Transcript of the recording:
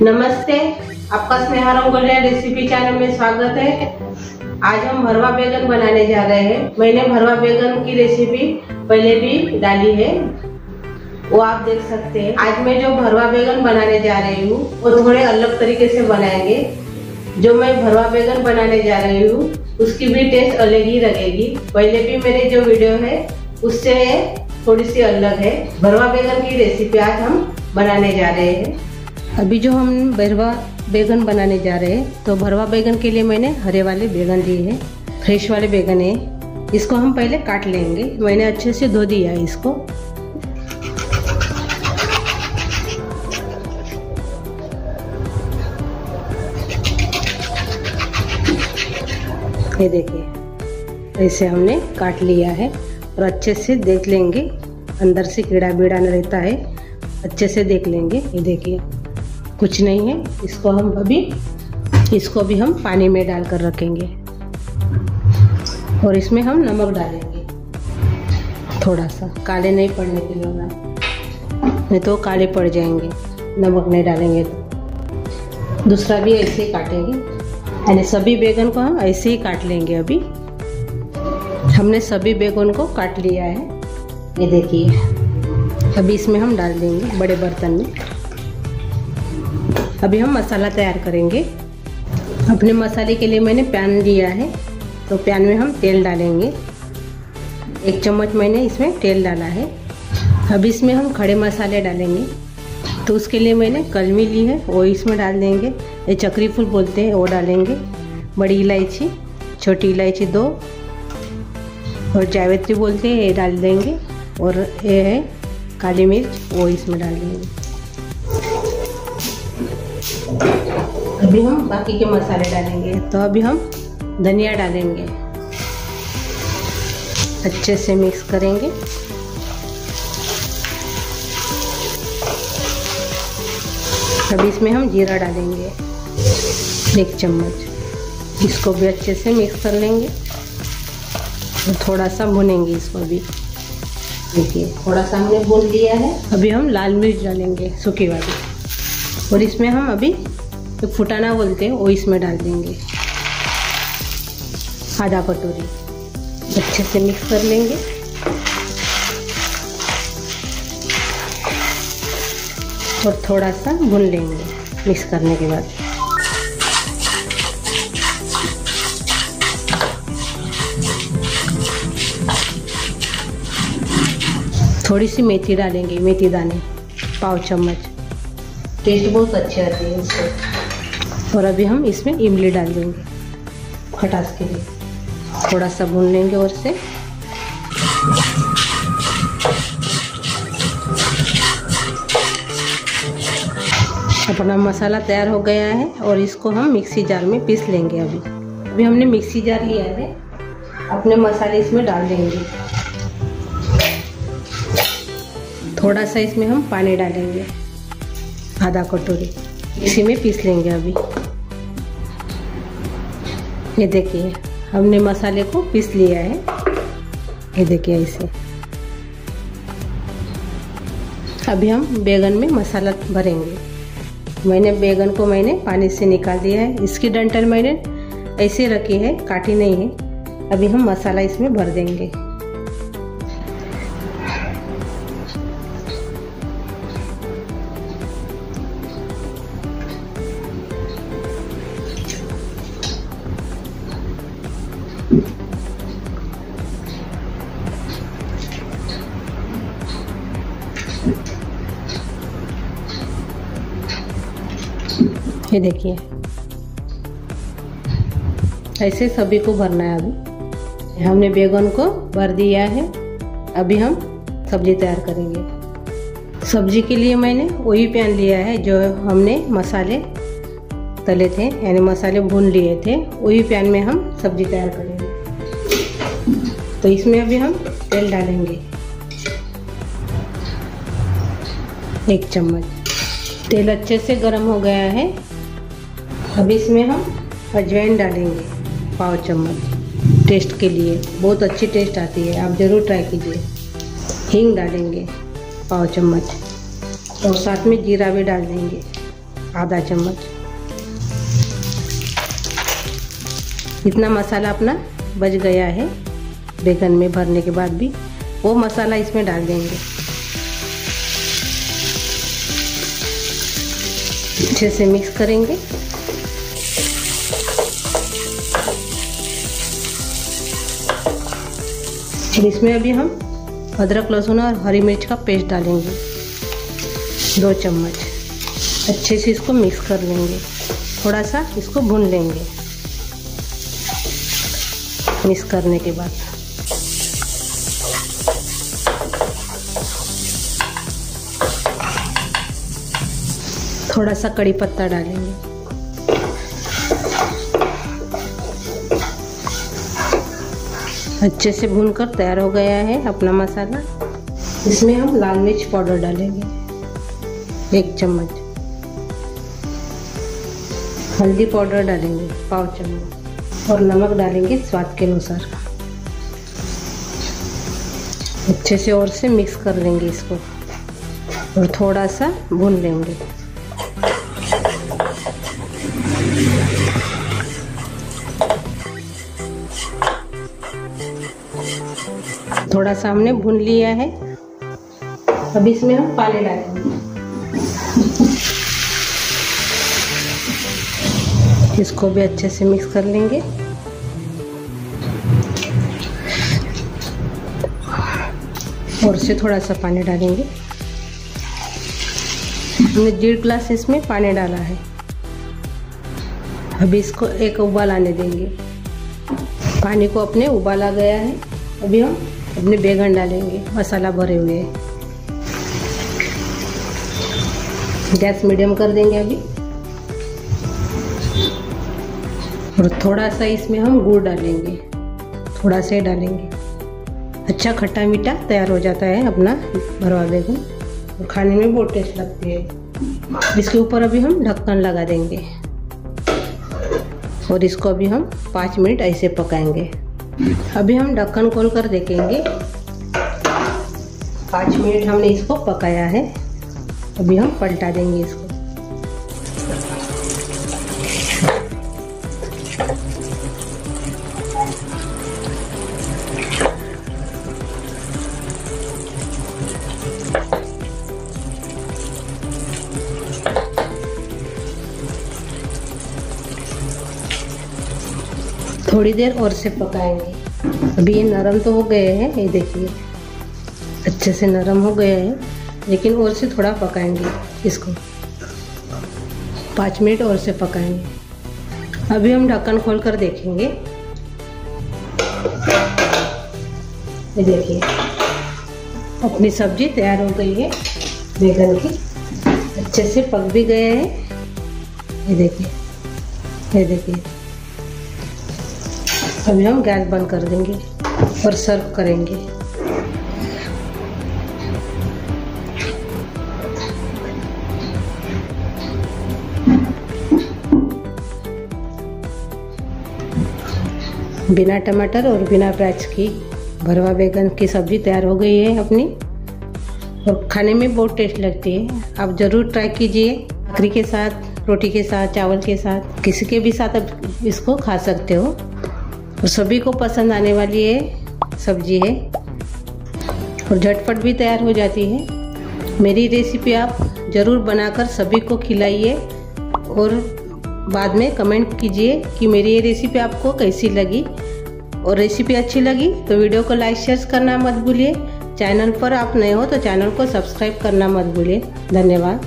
नमस्ते, आपका Sneha रंगोलिया recipe channel में स्वागत है। आज हम भरवा बैगन बनाने जा रहे हैं। मैंने भरवा बैगन की रेसिपी पहले भी डाली है, वो आप देख सकते हैं। आज मैं जो भरवा बैगन बनाने जा रही हूँ वो थोड़े अलग तरीके से बनाएंगे। जो मैं भरवा बैगन बनाने जा रही हूँ उसकी भी टेस्ट अलग ही लगेगी। पहले भी मेरे जो वीडियो है उससे थोड़ी सी अलग है। भरवा बैगन की रेसिपी आज हम बनाने जा रहे हैं। अभी जो हम भरवा बैगन बनाने जा रहे हैं, तो भरवा बैगन के लिए मैंने हरे वाले बैगन लिए हैं, फ्रेश वाले बैगन है। इसको हम पहले काट लेंगे। मैंने अच्छे से धो दिया है इसको। ये देखिए, ऐसे हमने काट लिया है और अच्छे से देख लेंगे, अंदर से कीड़ा बीड़ा न रहता है, अच्छे से देख लेंगे। ये देखिए, कुछ नहीं है। इसको भी हम पानी में डालकर रखेंगे और इसमें हम नमक डालेंगे थोड़ा सा, काले नहीं पड़ने के लिए, नहीं तो काले पड़ जाएंगे नमक नहीं डालेंगे तो। दूसरा भी ऐसे ही काटेंगे, यानी सभी बैगन को हम ऐसे ही काट लेंगे। अभी हमने सभी बैगन को काट लिया है, ये देखिए। अभी इसमें हम डाल देंगे बड़े बर्तन में। अभी हम मसाला तैयार करेंगे। अपने मसाले के लिए मैंने पैन लिया है, तो पैन में हम तेल डालेंगे। 1 चम्मच मैंने इसमें तेल डाला है। अब इसमें हम खड़े मसाले डालेंगे, तो उसके लिए मैंने कलमी ली है, वो इसमें डाल देंगे। ये चक्री फूल बोलते हैं, वो डालेंगे। बड़ी इलायची, छोटी इलायची 2, और जावित्री बोलते हैं, ये डाल देंगे। और ये है काली मिर्च, वो इसमें डाल देंगे। अभी हम बाकी के मसाले डालेंगे। तो अभी हम धनिया डालेंगे, अच्छे से मिक्स करेंगे। अभी इसमें हम जीरा डालेंगे 1 चम्मच। इसको भी अच्छे से मिक्स कर लेंगे और थोड़ा सा भुनेंगे इसको भी। देखिए, थोड़ा सा हमने भून लिया है। अभी हम लाल मिर्च डालेंगे, सूखी वाली, और इसमें हम अभी तो फुटाना बोलते हैं, वो इसमें डाल देंगे आधा कटोरी। अच्छे से मिक्स कर लेंगे। और थोड़ा सा भून लेंगे मिक्स करने के बाद। थोड़ी सी मेथी डालेंगे, मेथी दाने 1/4 चम्मच, टेस्ट बहुत अच्छी आती है इससे। और अभी हम इसमें इमली डाल देंगे खटास के लिए। थोड़ा सा भून लेंगे और से। अपना मसाला तैयार हो गया है और इसको हम मिक्सी जार में पीस लेंगे। अभी हमने मिक्सी जार लिया है, अपने मसाले इसमें डाल देंगे। थोड़ा सा इसमें हम पानी डालेंगे, आधा कटोरी। इसी में पीस लेंगे अभी। ये देखिए, हमने मसाले को पीस लिया है। ये देखिए ऐसे। अभी हम बैगन में मसाला भरेंगे। बैगन को मैंने पानी से निकाल दिया है। इसकी डंठल मैंने ऐसे रखी है, काटी नहीं है। अभी हम मसाला इसमें भर देंगे। ये देखिए, ऐसे सभी को भरना है। अभी हमने बैगन को भर दिया है। अभी हम सब्जी तैयार करेंगे। सब्जी के लिए मैंने वही पैन लिया है जो हमने मसाले तले थे, यानी मसाले भून लिए थे। वही पैन में हम सब्जी तैयार करेंगे। तो इसमें अभी हम तेल डालेंगे 1 चम्मच। तेल अच्छे से गर्म हो गया है। अभी इसमें हम अजवाइन डालेंगे 1/4 चम्मच, टेस्ट के लिए। बहुत अच्छी टेस्ट आती है, आप ज़रूर ट्राई कीजिए। हींग डालेंगे 1/4 चम्मच और साथ में जीरा भी डाल देंगे। आधा चम्मच। इतना मसाला अपना बच गया है बैगन में भरने के बाद भी, वो मसाला इसमें डाल देंगे। अच्छे से मिक्स करेंगे। और इसमें अभी हम अदरक लहसुन और हरी मिर्च का पेस्ट डालेंगे 2 चम्मच। अच्छे से इसको मिक्स कर लेंगे। थोड़ा सा इसको भून लेंगे। मिक्स करने के बाद थोड़ा सा कड़ी पत्ता डालेंगे। अच्छे से भूनकर तैयार हो गया है अपना मसाला। इसमें हम लाल मिर्च पाउडर डालेंगे 1 चम्मच। हल्दी पाउडर डालेंगे 1/4 चम्मच और नमक डालेंगे स्वाद के अनुसार। अच्छे से और से मिक्स कर लेंगे इसको और थोड़ा सा भून लेंगे। थोड़ा सा हमने भून लिया है। अब इसमें हम पानी डालेंगे। इसको भी अच्छे से मिक्स कर लेंगे। और से थोड़ा सा पानी डालेंगे। हमने 1.5 गिलास इसमें पानी डाला है। अभी इसको एक उबाल आने देंगे। पानी को अपने उबाल आ गया है। अभी हम अपने बैगन डालेंगे मसाला भरे हुए। गैस मीडियम कर देंगे अभी। और थोड़ा सा इसमें हम गुड़ डालेंगे, थोड़ा सा डालेंगे। अच्छा खट्टा मीठा तैयार हो जाता है अपना भरवा बैगन और खाने में बहुत टेस्ट लगती है। इसके ऊपर अभी हम ढक्कन लगा देंगे और इसको अभी हम 5 मिनट ऐसे पकाएंगे। अभी हम ढक्कन खोल कर देखेंगे। 5 मिनट हमने इसको पकाया है। अभी हम पलटा देंगे इसको। थोड़ी देर और से पकाएंगे। अभी ये नरम तो हो गए हैं, ये देखिए अच्छे से नरम हो गए हैं, लेकिन और से थोड़ा पकाएंगे इसको। 5 मिनट और से पकाएंगे। अभी हम ढक्कन खोल कर देखेंगे। ये देखिए अपनी सब्जी तैयार हो गई है बैगन की। अच्छे से पक भी गए हैं। ये देखिए, ये देखिए। अभी हम गैस बंद कर देंगे और सर्व करेंगे। बिना टमाटर और बिना प्याज की भरवा बैगन की सब्जी तैयार हो गई है अपनी, और खाने में बहुत टेस्ट लगती है। आप ज़रूर ट्राई कीजिए। बकरी के साथ, रोटी के साथ, चावल के साथ, किसी के भी साथ आप इसको खा सकते हो और सभी को पसंद आने वाली है सब्जी है और झटपट भी तैयार हो जाती है। मेरी रेसिपी आप ज़रूर बनाकर सभी को खिलाइए और बाद में कमेंट कीजिए कि मेरी ये रेसिपी आपको कैसी लगी। और रेसिपी अच्छी लगी तो वीडियो को लाइक शेयर करना मत भूलिए। चैनल पर आप नए हो तो चैनल को सब्सक्राइब करना मत भूलिए। धन्यवाद।